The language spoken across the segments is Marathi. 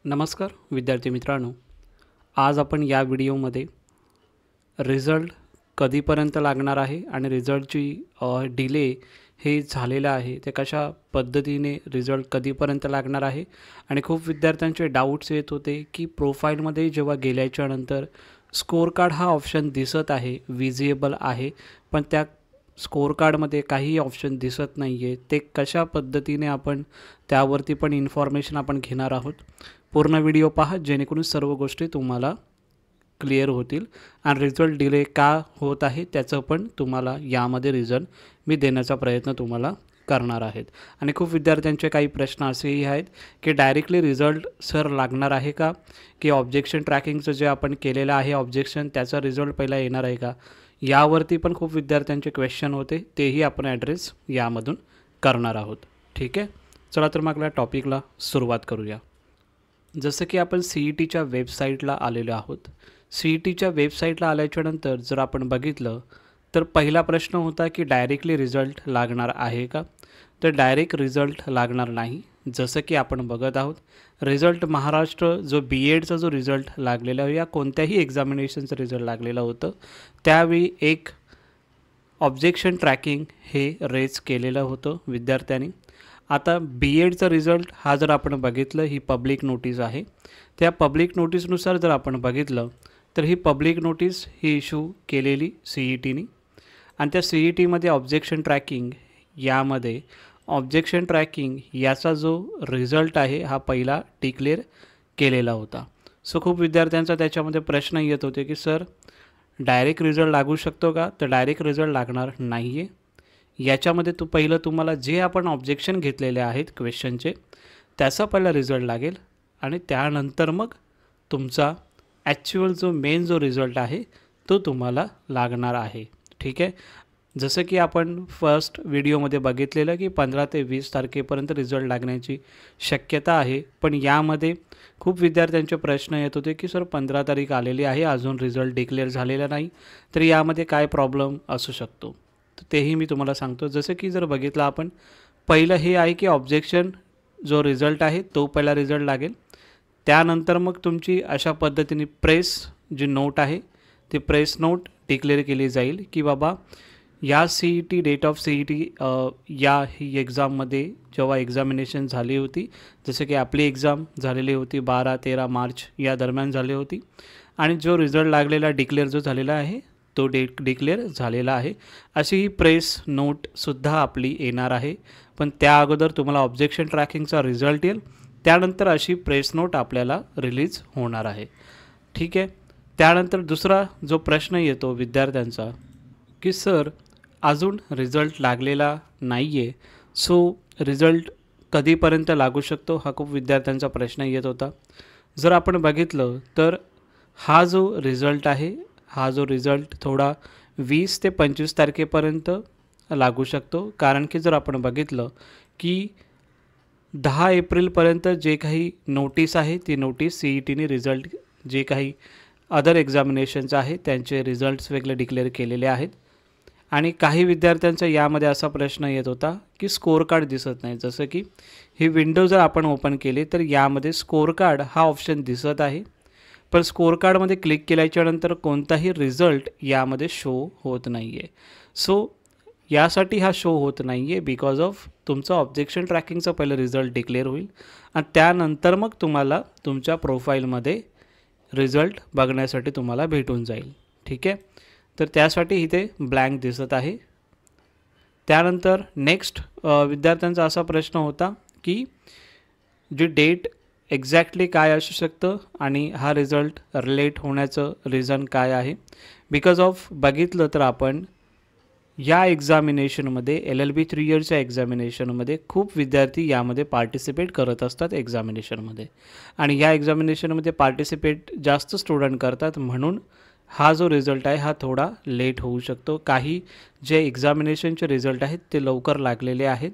नमस्कार विद्यार्थी मित्रांनो, आज आपण या व्हिडिओमध्ये रिझल्ट कधीपर्यंत लागणार आहे आणि रिझल्टची डिले हे झालेलं आहे ते कशा पद्धतीने रिझल्ट कधीपर्यंत लागणार आहे आणि खूप विद्यार्थ्यांचे डाऊट्स येत होते की प्रोफाईलमध्ये जेव्हा गेल्याच्यानंतर स्कोर कार्ड हा ऑप्शन दिसत आहे, विजिबल आहे, पण त्या स्कोर कार्डमध्ये काही ऑप्शन दिसत नाही आहे. ते कशा पद्धतीने आपण त्यावरती पण इन्फॉर्मेशन आपण घेणार आहोत. पूर्ण व्हिडिओ पहा जेणेकरून सर्व गोष्टी तुम्हाला क्लिअर होतील आणि रिझल्ट डिले का होत आहे त्याचं पण तुम्हाला यामध्ये रिझन मी देण्याचा प्रयत्न तुम्हाला करणार आहेत. आणि खूप विद्यार्थ्यांचे काही प्रश्न असेही आहेत की डायरेक्टली रिझल्ट सर लागणार आहे का, की ऑब्जेक्शन ट्रॅकिंगचं जे आपण केलेलं आहे ऑब्जेक्शन त्याचा रिझल्ट पहिला येणार आहे का, यावरती पण खूप विद्यार्थ्यांचे क्वेश्चन होते. तेही आपण ॲड्रेस यामधून करणार आहोत. ठीक आहे, चला तर मग आपल्या टॉपिकला सुरुवात करूया. जसं की आपण सी ई टीच्या वेबसाईटला आलेलो आहोत. सी ई टीच्या वेबसाईटला आल्याच्यानंतर जर आपण बघितलं तर पहिला प्रश्न होता की डायरेक्टली रिझल्ट लागणार आहे का, तर डायरेक्ट रिझल्ट लागणार नाही. जसं की आपण बघत आहोत रिझल्ट महाराष्ट्र जो बी एडचा जो रिझल्ट लागलेला या कोणत्याही एक्झामिनेशनचं रिझल्ट लागलेलं होतं त्यावेळी एक ऑब्जेक्शन ट्रॅकिंग हे रेज केलेलं होतं विद्यार्थ्यांनी. आता बी एडचा रिझल्ट हा जर आपण बघितलं ही पब्लिक नोटीस आहे. त्या पब्लिक नोटीसनुसार जर आपण बघितलं तर ही पब्लिक नोटीस ही इश्यू केलेली सी ई टीनी आणि त्या सी ई टीमध्ये ऑब्जेक्शन ट्रॅकिंग यामध्ये ऑब्जेक्शन ट्रॅकिंग याचा जो रिझल्ट आहे हा पहिला डिक्लेअर केलेला होता. सो खूप विद्यार्थ्यांचा त्याच्यामध्ये प्रश्न येत होते की सर डायरेक्ट रिझल्ट लागू शकतो का, तर डायरेक्ट रिझल्ट लागणार नाही आहे. याच्यामध्ये पहिलं तुम्हाला जे आपण ऑब्जेक्शन घेतलेले आहेत क्वेश्चनचे त्याचा पहिला रिझल्ट लागेल आणि त्यानंतर मग तुमचा ॲक्च्युअल जो मेन जो रिझल्ट आहे तो तुम्हाला लागणार आहे. ठीक आहे, जसं की आपण फर्स्ट व्हिडिओमध्ये बघितलेलं की 15 ते 20 तारखेपर्यंत रिझल्ट लागण्याची शक्यता आहे. पण यामध्ये खूप विद्यार्थ्यांचे प्रश्न येत होते की सर 15 तारीख आलेली आहे अजून रिझल्ट डिक्लेअर झालेला नाही, तर यामध्ये काय प्रॉब्लेम असू शकतो, तर तेही मी तुम्हाला सांगतो. जसं की जर बघितलं आपण पहिलं हे आहे की ऑब्जेक्शन जो रिझल्ट आहे तो पहिला रिझल्ट लागेल. त्यानंतर मग तुमची अशा पद्धतीने प्रेस जी नोट आहे ती प्रेस नोट डिक्लेअर केली जाईल की बाबा या C E T date of C E T या ही एक्झाममध्ये जेव्हा एक्झामिनेशन झाली होती, जसं की आपली एक्झाम झालेली होती 12-13 मार्च या दरम्यान झाली होती आणि जो रिझल्ट लागलेला डिक्लेअर जो झालेला आहे तो डिक्लेअर झालेला आहे, अशी ही प्रेस नोटसुद्धा आपली येणार आहे. पण त्या अगोदर तुम्हाला ऑब्जेक्शन ट्रॅकिंगचा रिझल्ट येईल, त्यानंतर अशी प्रेस नोट आपल्याला रिलीज होणार आहे. ठीक आहे, त्यानंतर दुसरा जो प्रश्न येतो विद्यार्थ्यांचा की सर अजून रिझल्ट लागलेला नाही आहे, सो रिझल्ट कधीपर्यंत लागू शकतो, हा खूप विद्यार्थ्यांचा प्रश्न येत होता. जर आपण बघितलं तर हा जो रिझल्ट आहे हा जो रिझल्ट थोडा 20 ते 25 तारखेपर्यंत लागू शकतो. कारण की जर आपण बघितलं की 10 एप्रिलपर्यंत जे काही नोटीस आहे ती नोटीस सी ई टीने रिझल्ट जे काही अदर एक्झामिनेशन्स आहे त्यांचे रिझल्ट्स वेगळे डिक्लेअर केलेले आहेत. आणि काही विद्यार्थ्यांचा यामध्ये असा प्रश्न येत होता की स्कोर कार्ड दिसत नाही. जसं की ही विंडो जर आपण ओपन केली तर यामध्ये स्कोर कार्ड हा ऑप्शन दिसत आहे, पण स्कोर कार्डमध्ये क्लिक केल्याच्यानंतर कोणताही रिझल्ट यामध्ये शो होत नाही आहे. सो यासाठी हा शो होत नाही आहे बिकॉज ऑफ तुमचं ऑब्जेक्शन ट्रॅकिंगचं पहिलं रिझल्ट डिक्लेअर होईल आणि त्यानंतर मग तुम्हाला तुमच्या प्रोफाईलमध्ये रिझल्ट बघण्यासाठी तुम्हाला भेटून जाईल. ठीक आहे, तर त्यासाठी इथे ब्लँक दिसत आहे. त्यानंतर नेक्स्ट विद्यार्थ्यांचा असा प्रश्न होता की जी डेट एक्झॅक्टली काय असू शकतं आणि हा रिझल्ट लेट होण्याचं रिझन काय आहे. बिकॉज ऑफ बघितलं तर आपण या एक्झामिनेशनमध्ये एल एल बी 3 इयर्सच्या एक्झामिनेशनमध्ये खूप विद्यार्थी यामध्ये पार्टिसिपेट करत असतात एक्झामिनेशनमध्ये आणि या एक्झामिनेशनमध्ये पार्टिसिपेट जास्त स्टुडंट करतात, म्हणून हा जो रिझल्ट आहे हा थोडा लेट होऊ शकतो. काही जे एक्झामिनेशनचे रिझल्ट आहेत ते लवकर लागलेले आहेत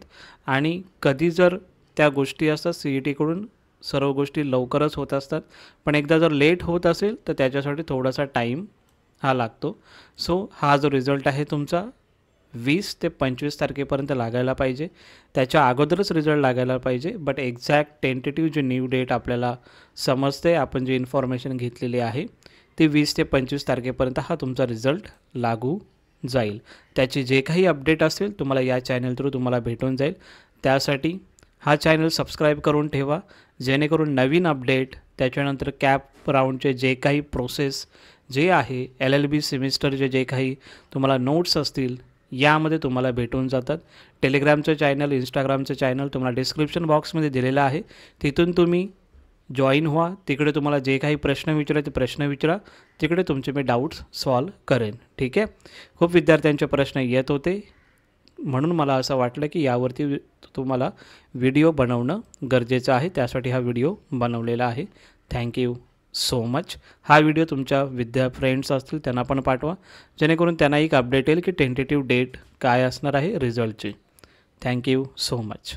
आणि कधी जर त्या गोष्टी असतात सी ई टीकडून सर्व गोष्टी लवकरच होत असतात, पण एकदा जर लेट होत असेल तर त्याच्यासाठी थोडासा टाईम हा लागतो. सो हा जो रिझल्ट आहे तुमचा 20 ते 25 तारखेपर्यंत लागायला पाहिजे. त्याच्या अगोदरच रिझल्ट लागायला पाहिजे. बट एक्झॅक्ट टेंटेटिव्ह जी न्यू डेट आपल्याला समजते, आपण जी इन्फॉर्मेशन घेतलेली आहे ती 20 ते 25 तारखेपर्यंत हा तुमचा रिझल्ट लागू जाईल. त्याची जे काही अपडेट असेल तुम्हाला या चॅनल थ्रू तुम्हाला भेटून जाईल. त्यासाठी हा चॅनल सबस्क्राईब करून ठेवा, जेणेकरून नवीन अपडेट, त्याच्यानंतर कॅप राऊंडचे जे काही प्रोसेस जे आहे, LLB सेमिस्टरचे जे काही तुम्हाला नोट्स असतील यामध्ये तुम्हाला भेटून जातात. टेलिग्रामचं चॅनल, इंस्टाग्रामचं चॅनल तुम्हाला डिस्क्रिप्शन बॉक्समध्ये दिलेलं आहे. तिथून तुम्ही जॉईन व्हा. तिकडे तुम्हाला जे काही प्रश्न विचारा ते प्रश्न विचारा. तिकडे तुमचे मी डाऊट्स सॉल्व करेन. ठीक आहे. खूप विद्यार्थ्यांचे प्रश्न येत होते, म्हणून मला असं वाटलं की यावरती तुम्हाला व्हिडिओ बनवणं गरजेचं आहे. त्यासाठी हा व्हिडिओ बनवलेला आहे. Thank you so much. हा व्हिडिओ तुमच्या फ्रेंड्स असतील त्यांना पण पाठवा, जेणेकरून त्यांना एक अपडेट येईल की टेंटेटिव्ह डेट काय असणार आहे रिझल्टची. Thank you so much.